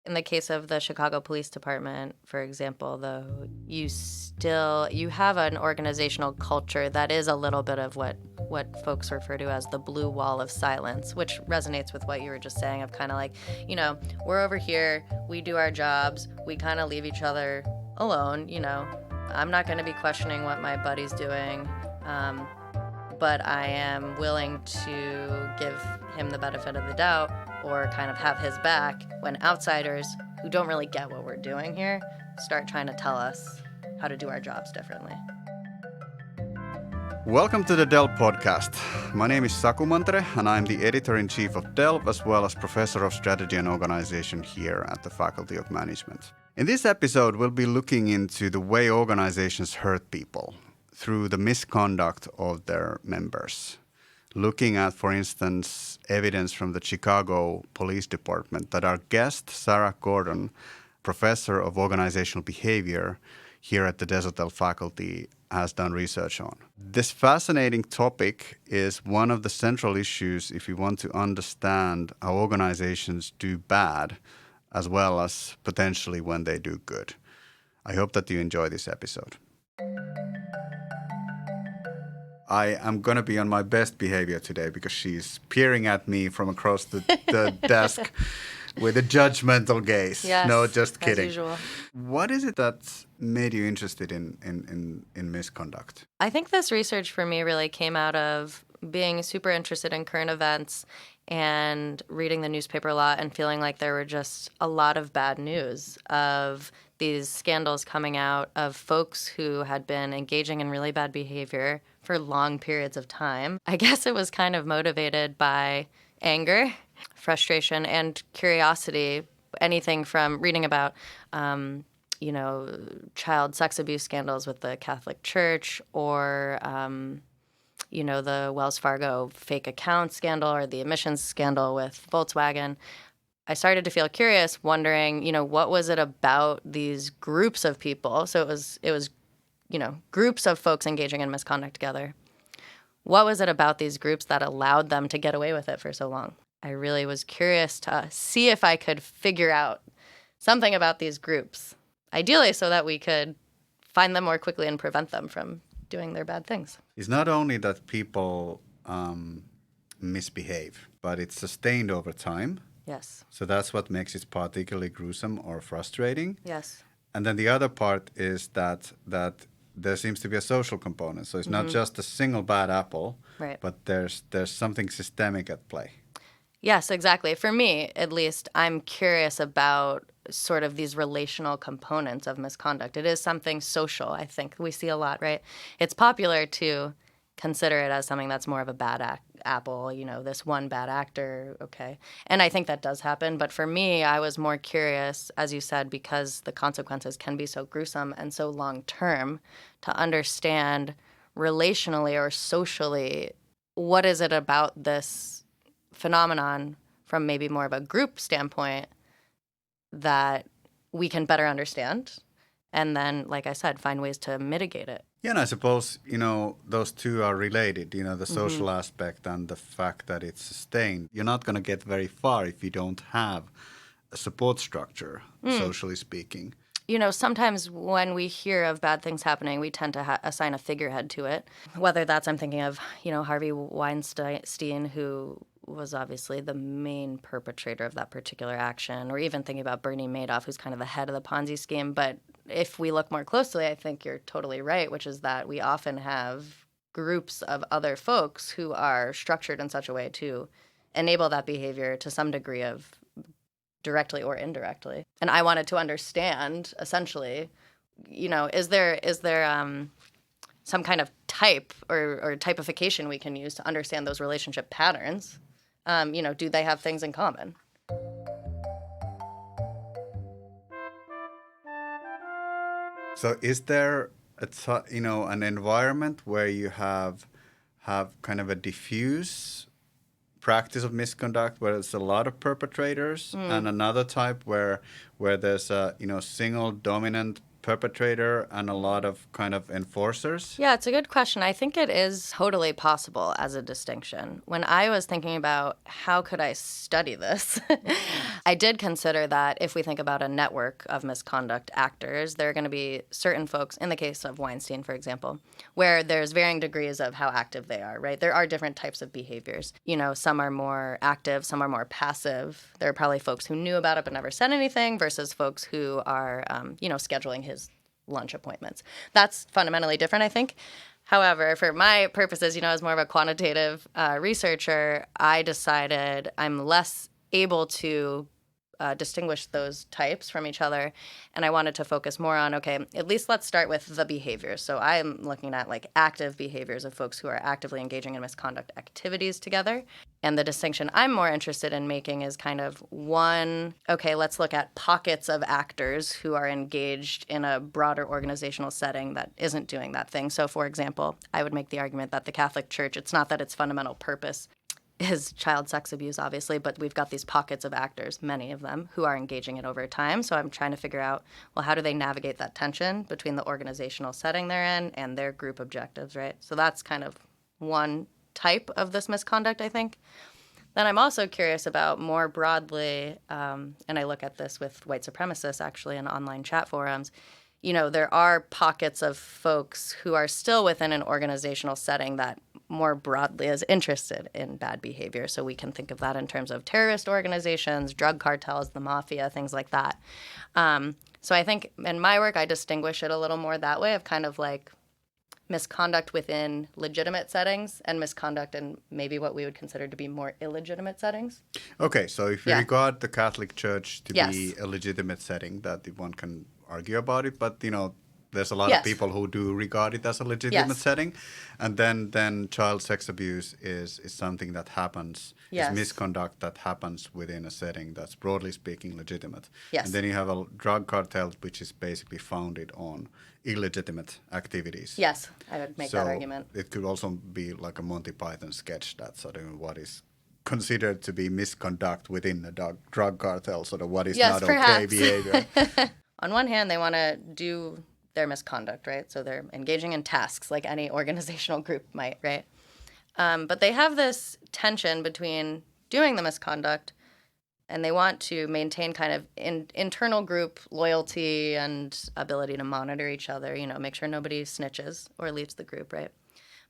In the case of the Chicago Police Department, for example, though, you have an organizational culture that is a little bit of what folks refer to as the blue wall of silence, which resonates with what you were just saying of kind of like, we're over here, we do our jobs, we kind of leave each other alone. I'm not going to be questioning what my buddy's doing, but I am willing to give him the benefit of the doubt or kind of have his back when outsiders who don't really get what we're doing here start trying to tell us how to do our jobs differently. Welcome to the Delve podcast. My name is Saku Mantere and I'm the editor-in-chief of Delve as well as professor of strategy and organization here at the Faculty of Management. In this episode, we'll be looking into the way organizations hurt people through the misconduct of their members. Looking at, for instance, evidence from the Chicago Police Department that our guest, Sarah Gordon, professor of organizational behavior here at the Desautels faculty, has done research on. This fascinating topic is one of the central issues if you want to understand how organizations do bad as well as potentially when they do good. I hope that you enjoy this episode. I am going to be on my best behavior today because she's peering at me from across the desk with a judgmental gaze. Yes, no, just kidding. As usual. What is it that made you interested in misconduct? I think this research for me really came out of being super interested in current events and reading the newspaper a lot and feeling like there were just a lot of bad news of these scandals coming out of folks who had been engaging in really bad behavior for long periods of time. I guess it was kind of motivated by anger, frustration, and curiosity. Anything from reading about, child sex abuse scandals with the Catholic Church or, the Wells Fargo fake account scandal or the emissions scandal with Volkswagen. I started to feel curious, wondering, what was it about these groups of people? So it was groups of folks engaging in misconduct together. What was it about these groups that allowed them to get away with it for so long? I really was curious to see if I could figure out something about these groups, ideally so that we could find them more quickly and prevent them from doing their bad things. It's not only that people misbehave, but it's sustained over time. Yes. So that's what makes it particularly gruesome or frustrating. Yes. And then the other part is that there seems to be a social component. So it's not just a single bad apple, right, but there's something systemic at play. Yes, exactly. For me, at least, I'm curious about sort of these relational components of misconduct. It is something social, I think. We see a lot, right? It's popular to consider it as something that's more of a bad apple, this one bad actor, okay. And I think that does happen. But for me, I was more curious, as you said, because the consequences can be so gruesome and so long-term, to understand relationally or socially, what is it about this phenomenon from maybe more of a group standpoint that we can better understand and then, like I said, find ways to mitigate it. Yeah, and I suppose, those two are related, the social aspect and the fact that it's sustained. You're not going to get very far if you don't have a support structure, socially speaking. Sometimes when we hear of bad things happening, we tend to assign a figurehead to it. Whether that's, I'm thinking of, Harvey Weinstein, who was obviously the main perpetrator of that particular action, or even thinking about Bernie Madoff, who's kind of the head of the Ponzi scheme. But if we look more closely, I think you're totally right, which is that we often have groups of other folks who are structured in such a way to enable that behavior to some degree of directly or indirectly. And I wanted to understand, essentially, is there some kind of type or typification we can use to understand those relationship patterns? Do they have things in common? So is there an environment where you have kind of a diffuse practice of misconduct where there's a lot of perpetrators and another type where there's a single dominant perpetrator and a lot of kind of enforcers? Yeah, it's a good question. I think it is totally possible as a distinction. When I was thinking about how could I study this, I did consider that if we think about a network of misconduct actors, there are going to be certain folks, in the case of Weinstein, for example, where there's varying degrees of how active they are, right? There are different types of behaviors. You know, some are more active, some are more passive. There are probably folks who knew about it but never said anything versus folks who are, scheduling his lunch appointments. That's fundamentally different, I think. However, for my purposes, as more of a quantitative researcher, I decided I'm less able to distinguish those types from each other. And I wanted to focus more on, okay, at least let's start with the behaviors. So I'm looking at like active behaviors of folks who are actively engaging in misconduct activities together. And the distinction I'm more interested in making is kind of one, okay, let's look at pockets of actors who are engaged in a broader organizational setting that isn't doing that thing. So for example, I would make the argument that the Catholic Church, it's not that its fundamental purpose is child sex abuse, obviously, but we've got these pockets of actors, many of them, who are engaging it over time. So I'm trying to figure out, well, how do they navigate that tension between the organizational setting they're in and their group objectives, right? So that's kind of one type of this misconduct, I think. Then I'm also curious about more broadly, and I look at this with white supremacists actually in online chat forums, there are pockets of folks who are still within an organizational setting that more broadly is interested in bad behavior. So we can think of that in terms of terrorist organizations, drug cartels, the mafia, things like that. So I think in my work, I distinguish it a little more that way of kind of like misconduct within legitimate settings and misconduct in maybe what we would consider to be more illegitimate settings. Okay, so if you regard the Catholic Church to Yes. be a legitimate setting, that one can argue about it, but there's a lot of people who do regard it as a legitimate setting, and then child sex abuse is something that happens, is misconduct that happens within a setting that's broadly speaking legitimate. Yes. And then you have a drug cartel which is basically founded on illegitimate activities. Yes, I would make that argument. It could also be like a Monty Python sketch that sort of what is considered to be misconduct within the drug cartel, sort of what is not okay behavior. On one hand, they want to do their misconduct, right? So they're engaging in tasks like any organizational group might, right? But they have this tension between doing the misconduct and they want to maintain kind of internal group loyalty and ability to monitor each other, make sure nobody snitches or leaves the group, right?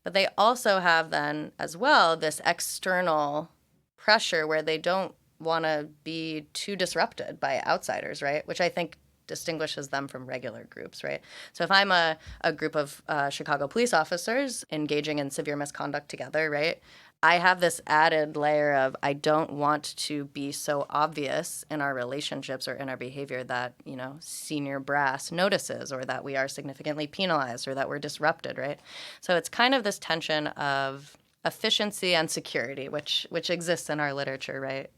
But they also have then as well this external pressure where they don't want to be too disrupted by outsiders, right? Which I think distinguishes them from regular groups, right? So if I'm a group of Chicago police officers engaging in severe misconduct together, right, I have this added layer of I don't want to be so obvious in our relationships or in our behavior that, senior brass notices or that we are significantly penalized or that we're disrupted, right? So it's kind of this tension of efficiency and security, which exists in our literature, right,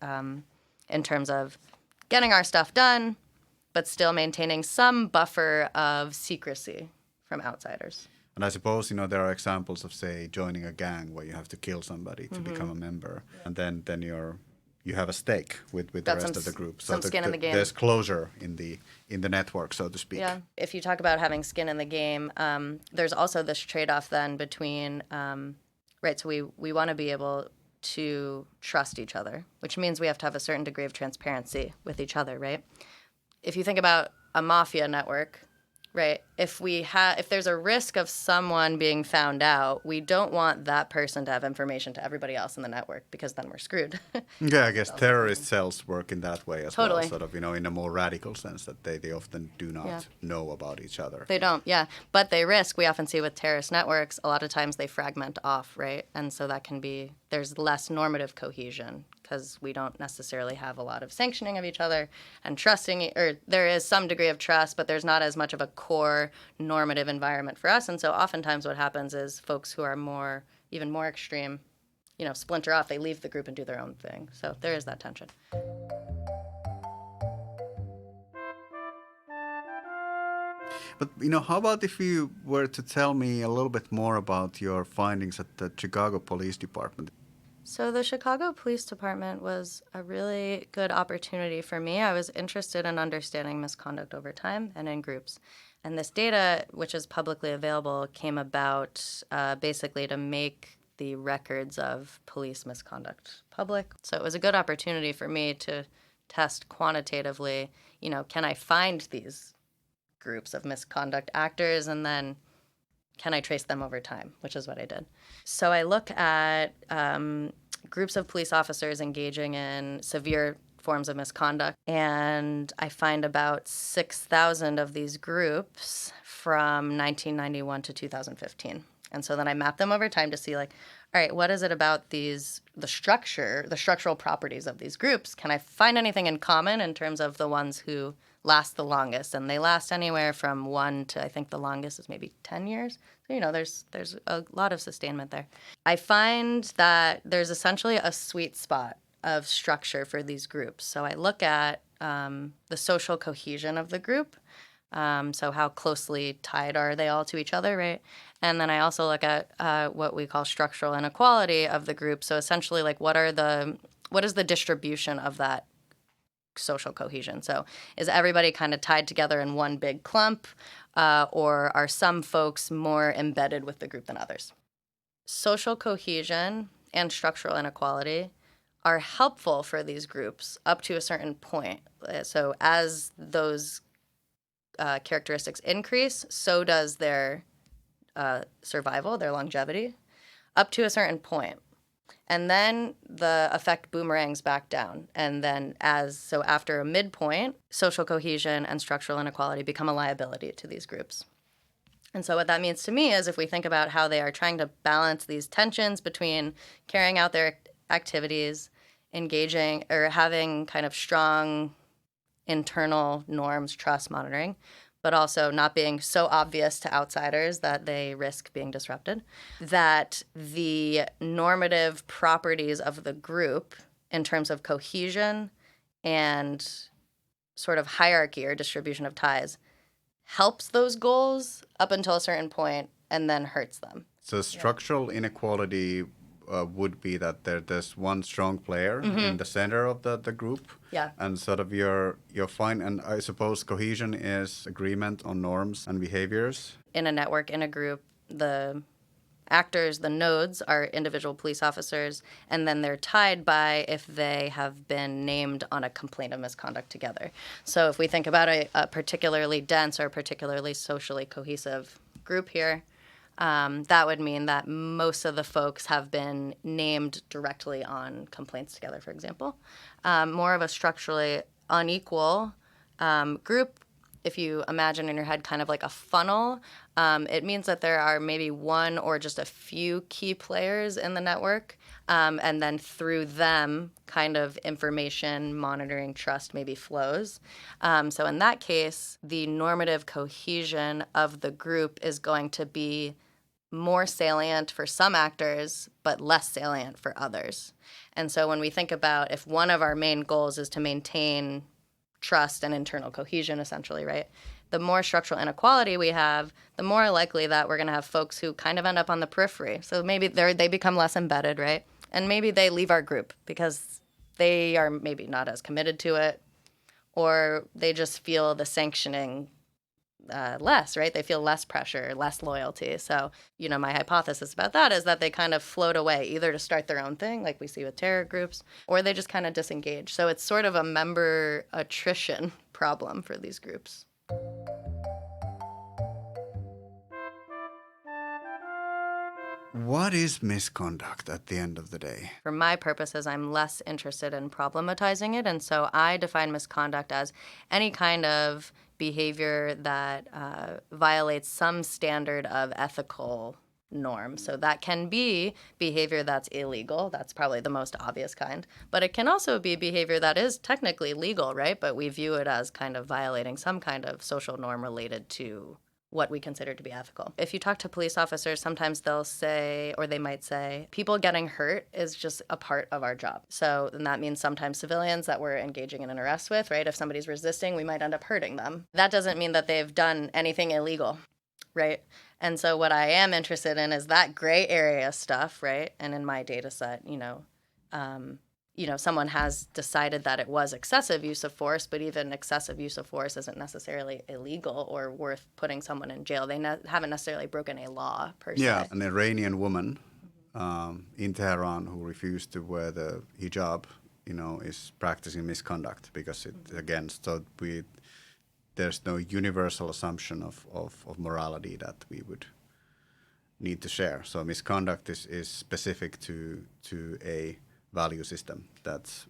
in terms of getting our stuff done, but still maintaining some buffer of secrecy from outsiders. And I suppose, there are examples of, say, joining a gang where you have to kill somebody to become a member. Yeah. And then you have a stake with the rest of the group. So some skin in the game. There's closure in the network, so to speak. Yeah. If you talk about having skin in the game, there's also this trade-off then between, right, so we want to be able to trust each other, which means we have to have a certain degree of transparency with each other, right? If you think about a mafia network, right, if there's a risk of someone being found out, we don't want that person to have information to everybody else in the network because then we're screwed. Yeah, I guess terrorist cells work in that way as Totally. well, sort of, in a more radical sense that they often do not know about each other. They don't, yeah. But they risk, we often see with terrorist networks, a lot of times they fragment off, right? And so that can be, there's less normative cohesion because we don't necessarily have a lot of sanctioning of each other and trusting, or there is some degree of trust, but there's not as much of a core normative environment for us. And so oftentimes what happens is folks who are even more extreme, splinter off, they leave the group and do their own thing. So there is that tension. But, how about if you were to tell me a little bit more about your findings at the Chicago Police Department? So the Chicago Police Department was a really good opportunity for me. I was interested in understanding misconduct over time and in groups. And this data, which is publicly available, came about basically to make the records of police misconduct public. So it was a good opportunity for me to test quantitatively, can I find these groups of misconduct actors, and then can I trace them over time, which is what I did. So I look at groups of police officers engaging in severe forms of misconduct, and I find about 6,000 of these groups from 1991 to 2015. And so then I map them over time to see, like, all right, what is it about the structural properties of these groups? Can I find anything in common in terms of the ones who last the longest? And they last anywhere from 1 to, I think the longest is maybe 10 years. So, there's a lot of sustainment there. I find that there's essentially a sweet spot of structure for these groups. So I look at the social cohesion of the group. So how closely tied are they all to each other, right? And then I also look at what we call structural inequality of the group. So essentially, like, what is the distribution of that social cohesion? So is everybody kind of tied together in one big clump, or are some folks more embedded with the group than others? Social cohesion and structural inequality are helpful for these groups up to a certain point. So as those characteristics increase, so does their survival, their longevity, up to a certain point. And then the effect boomerangs back down. And then after a midpoint, social cohesion and structural inequality become a liability to these groups. And so what that means to me is, if we think about how they are trying to balance these tensions between carrying out their activities, engaging or having kind of strong internal norms, trust, monitoring, but also not being so obvious to outsiders that they risk being disrupted, that the normative properties of the group in terms of cohesion and sort of hierarchy or distribution of ties helps those goals up until a certain point and then hurts them. So structural inequality would be that there's one strong player in the center of the group. Yeah. And sort of your fine, and I suppose cohesion is agreement on norms and behaviors. In a network, in a group, the actors, the nodes, are individual police officers, and then they're tied by if they have been named on a complaint of misconduct together. So if we think about a particularly dense or particularly socially cohesive group here, that would mean that most of the folks have been named directly on complaints together, for example. More of a structurally unequal group, if you imagine in your head kind of like a funnel, it means that there are maybe one or just a few key players in the network, and then through them kind of information, monitoring, trust maybe flows. So in that case, the normative cohesion of the group is going to be more salient for some actors, but less salient for others. And so when we think about if one of our main goals is to maintain trust and internal cohesion, essentially, right? The more structural inequality we have, the more likely that we're going to have folks who kind of end up on the periphery. So maybe they become less embedded, right? And maybe they leave our group because they are maybe not as committed to it, or they just feel the sanctioning less, right? They feel less pressure, less loyalty. So, my hypothesis about that is that they kind of float away, either to start their own thing, like we see with terror groups, or they just kind of disengage. So it's sort of a member attrition problem for these groups. What is misconduct at the end of the day? For my purposes, I'm less interested in problematizing it. And so I define misconduct as any kind of behavior that violates some standard of ethical norm. So that can be behavior that's illegal. That's probably the most obvious kind. But it can also be behavior that is technically legal, right? But we view it as kind of violating some kind of social norm related to what we consider to be ethical. If you talk to police officers, sometimes they'll say, or they might say, people getting hurt is just a part of our job. So and that means sometimes civilians that we're engaging in an arrest with, right? If somebody's resisting, we might end up hurting them. That doesn't mean that they've done anything illegal, right? And so what I am interested in is that gray area stuff, right? And in my data set, someone has decided that it was excessive use of force, but even excessive use of force isn't necessarily illegal or worth putting someone in jail. They haven't necessarily broken a law per se. Yeah, an Iranian woman in Tehran who refused to wear the hijab, is practicing misconduct because it's against. So there's no universal assumption of morality that we would need to share. So misconduct is specific to a value system that's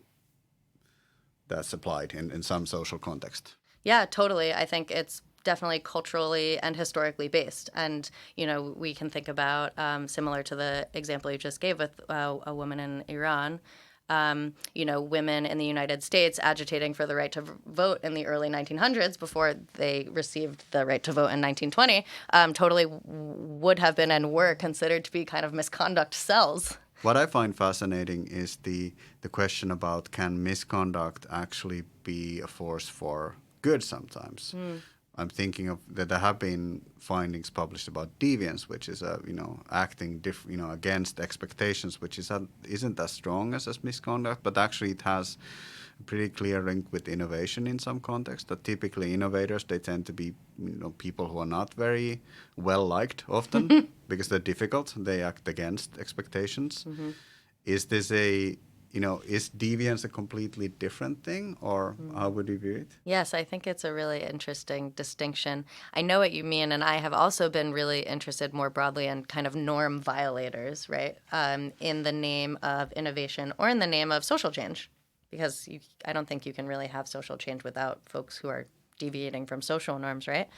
applied in some social context. Yeah, totally. I think it's definitely culturally and historically based. And, we can think about, similar to the example you just gave with a woman in Iran, women in the United States agitating for the right to vote in the early 1900s before they received the right to vote in 1920, totally would have been and were considered to be kind of misconduct cells. What I find fascinating is the question about, can misconduct actually be a force for good sometimes? I'm thinking of that there have been findings published about deviance, which is acting against expectations, which isn't as strong as misconduct, but actually it has a pretty clear link with innovation in some context. That typically innovators, they tend to be people who are not very well liked often because they're difficult. They act against expectations. Mm-hmm. Is this is deviance a completely different thing, or how would you view it? Yes, I think it's a really interesting distinction. I know what you mean, and I have also been really interested more broadly in kind of norm violators, right, in the name of innovation or in the name of social change, because I don't think you can really have social change without folks who are deviating from social norms, right?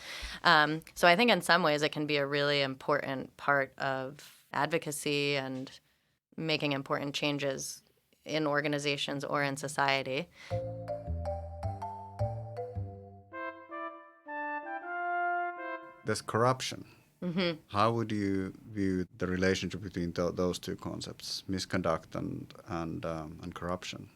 So I think in some ways it can be a really important part of advocacy and making important changes in organizations or in society. There's corruption. Mm-hmm. How would you view the relationship between those two concepts, misconduct and corruption?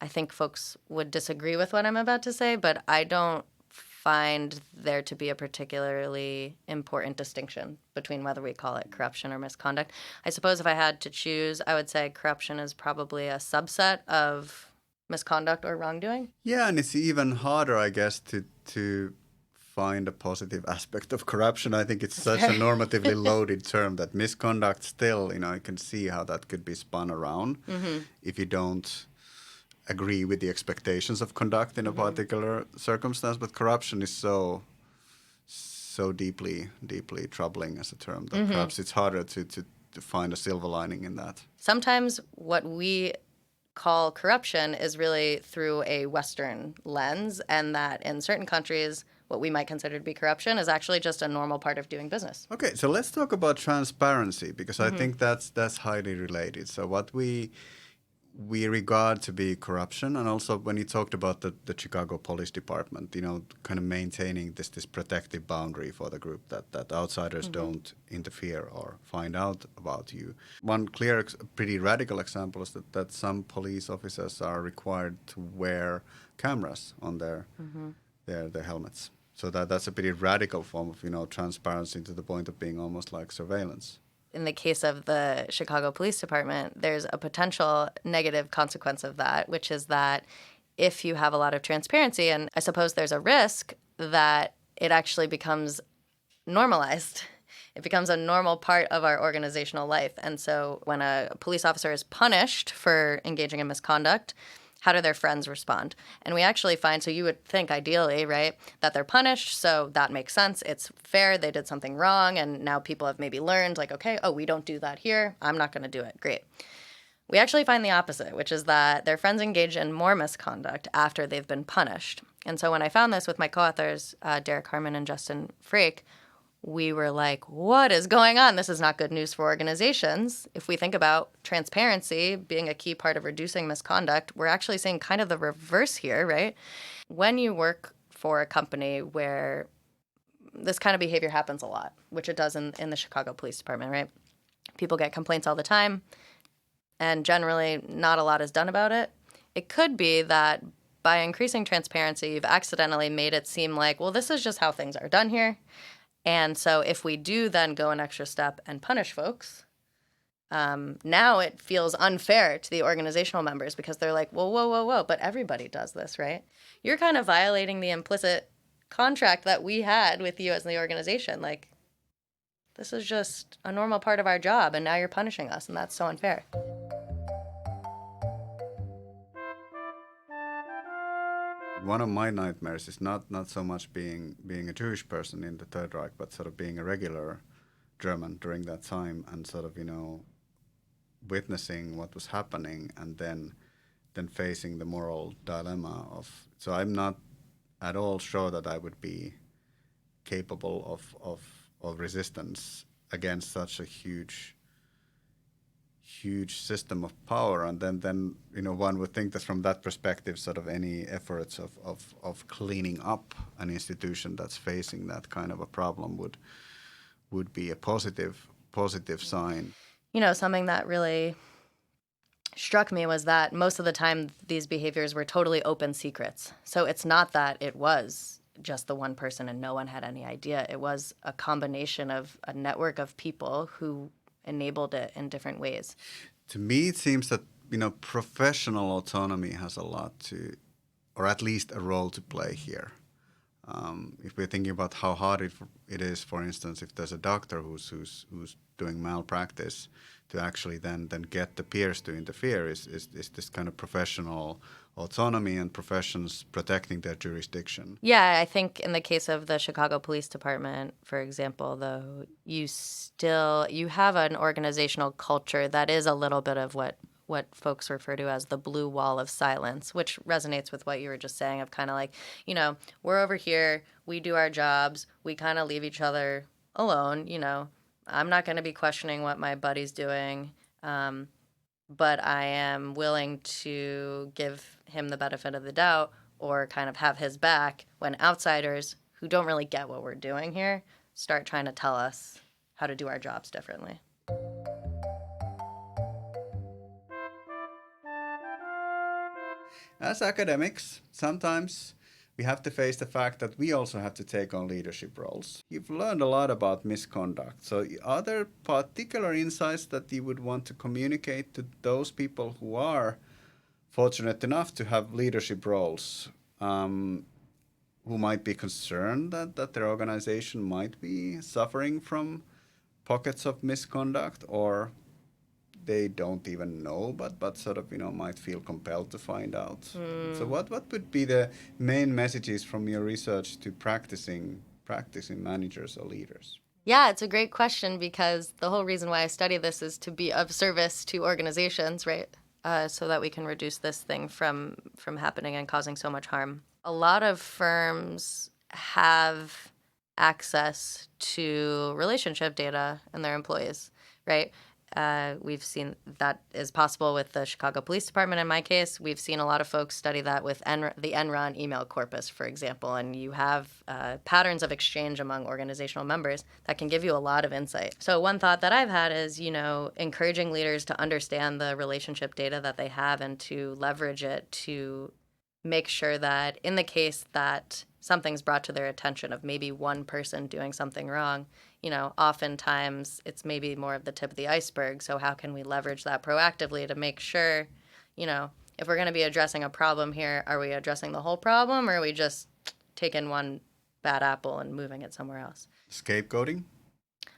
I think folks would disagree with what I'm about to say, but I don't find there to be a particularly important distinction between whether we call it corruption or misconduct. I suppose if I had to choose, I would say corruption is probably a subset of misconduct or wrongdoing. Yeah, and it's even harder, I guess, to find a positive aspect of corruption. I think it's such a normatively loaded term that misconduct still, you can see how that could be spun around if you don't agree with the expectations of conduct in a particular circumstance. But corruption is so deeply troubling as a term that perhaps it's harder to find a silver lining in that. Sometimes what we call corruption is really through a Western lens, and that in certain countries what we might consider to be corruption is actually just a normal part of doing business. Okay, so let's talk about transparency, because I think that's highly related. So what we regard to be corruption, and also when you talked about the Chicago Police Department, kind of maintaining this protective boundary for the group that outsiders don't interfere or find out about you. One clear, pretty radical example is that some police officers are required to wear cameras on their helmets. So that's a pretty radical form of transparency, to the point of being almost like surveillance. In the case of the Chicago Police Department, there's a potential negative consequence of that, which is that if you have a lot of transparency, and I suppose there's a risk that it actually becomes normalized. It becomes a normal part of our organizational life. And so when a police officer is punished for engaging in misconduct, how do their friends respond? And we actually find, so you would think ideally, right, that they're punished, so that makes sense. It's fair, they did something wrong, and now people have maybe learned, like, okay, we don't do that here, I'm not going to do it. Great. We actually find the opposite, which is that their friends engage in more misconduct after they've been punished. And so when I found this with my co-authors, Derek Harmon and Justin Frake, we were like, what is going on? This is not good news for organizations. If we think about transparency being a key part of reducing misconduct, we're actually seeing kind of the reverse here, right? When you work for a company where this kind of behavior happens a lot, which it does in the Chicago Police Department, right? People get complaints all the time, and generally not a lot is done about it. It could be that by increasing transparency, you've accidentally made it seem like, well, this is just how things are done here. And so if we do then go an extra step and punish folks, Now it feels unfair to the organizational members because they're like, whoa, whoa, whoa, whoa, but everybody does this, right? You're kind of violating the implicit contract that we had with you as the organization. Like, this is just a normal part of our job, and now you're punishing us, and that's so unfair. One of my nightmares is not so much being a Jewish person in the Third Reich, but sort of being a regular German during that time and sort of, witnessing what was happening and then facing the moral dilemma of. So I'm not at all sure that I would be capable of resistance against such a huge system of power. And then one would think that from that perspective, sort of any efforts of cleaning up an institution that's facing that kind of a problem would be a positive sign. Something that really struck me was that most of the time these behaviors were totally open secrets. So it's not that it was just the one person and no one had any idea. It was a combination of a network of people who enabled it in different ways. To me, it seems that, professional autonomy has a lot to, or at least a role to play here. If we're thinking about how hard it is, for instance, if there's a doctor who's doing malpractice, to actually then get the peers to interfere is this kind of professional autonomy and professions protecting their jurisdiction. Yeah, I think in the case of the Chicago Police Department, for example, though, you have an organizational culture that is a little bit of what folks refer to as the blue wall of silence, which resonates with what you were just saying of kind of like, we're over here, we do our jobs, we kind of leave each other alone, I'm not going to be questioning what my buddy's doing, but I am willing to give him the benefit of the doubt or kind of have his back when outsiders who don't really get what we're doing here start trying to tell us how to do our jobs differently. As academics, sometimes we have to face the fact that we also have to take on leadership roles. You've learned a lot about misconduct. So are there particular insights that you would want to communicate to those people who are fortunate enough to have leadership roles, who might be concerned that their organization might be suffering from pockets of misconduct, or they don't even know, but sort of, might feel compelled to find out? So what would be the main messages from your research to practicing managers or leaders? Yeah, it's a great question because the whole reason why I study this is to be of service to organizations, right? So that we can reduce this thing from happening and causing so much harm. A lot of firms have access to relationship data in their employees, right? We've seen that is possible with the Chicago Police Department. In my case, we've seen a lot of folks study that with the Enron email corpus, for example, and you have patterns of exchange among organizational members that can give you a lot of insight. So one thought that I've had is, encouraging leaders to understand the relationship data that they have and to leverage it to make sure that in the case that something's brought to their attention of maybe one person doing something wrong, oftentimes it's maybe more of the tip of the iceberg. So how can we leverage that proactively to make sure, if we're going to be addressing a problem here, are we addressing the whole problem, or are we just taking one bad apple and moving it somewhere else? Scapegoating?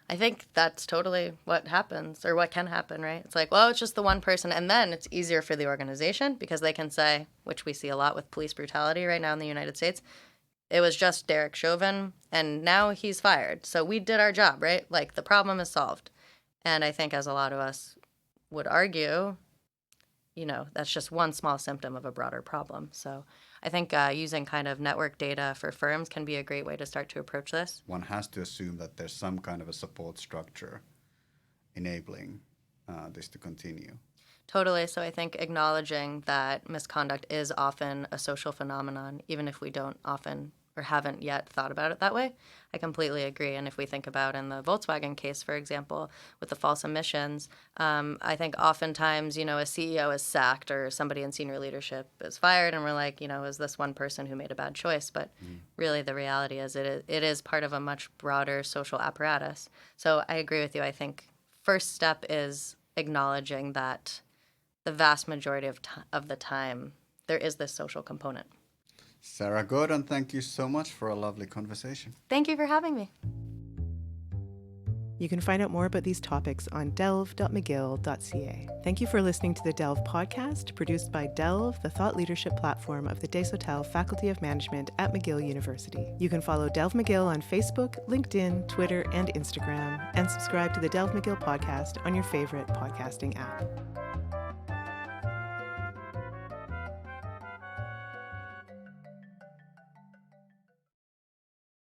I think that's totally what happens, or what can happen, right? It's like, well, it's just the one person, and then it's easier for the organization because they can say, which we see a lot with police brutality right now in the United States, it was just Derek Chauvin, and now he's fired. So we did our job, right? Like, the problem is solved. And I think, as a lot of us would argue, that's just one small symptom of a broader problem. So I think using kind of network data for firms can be a great way to start to approach this. One has to assume that there's some kind of a support structure enabling this to continue. Totally. So I think acknowledging that misconduct is often a social phenomenon, even if we don't often or haven't yet thought about it that way, I completely agree. And if we think about in the Volkswagen case, for example, with the false emissions, I think oftentimes, a CEO is sacked or somebody in senior leadership is fired, and we're like, is this one person who made a bad choice? But really the reality is it is part of a much broader social apparatus. So I agree with you. I think first step is acknowledging that the vast majority of the time there is this social component. Sarah Gordon, thank you so much for a lovely conversation. Thank you for having me. You can find out more about these topics on delve.mcgill.ca. Thank you for listening to the Delve podcast, produced by Delve, the thought leadership platform of the Desautels Faculty of Management at McGill University. You can follow Delve McGill on Facebook, LinkedIn, Twitter, and Instagram, and subscribe to the Delve McGill podcast on your favorite podcasting app.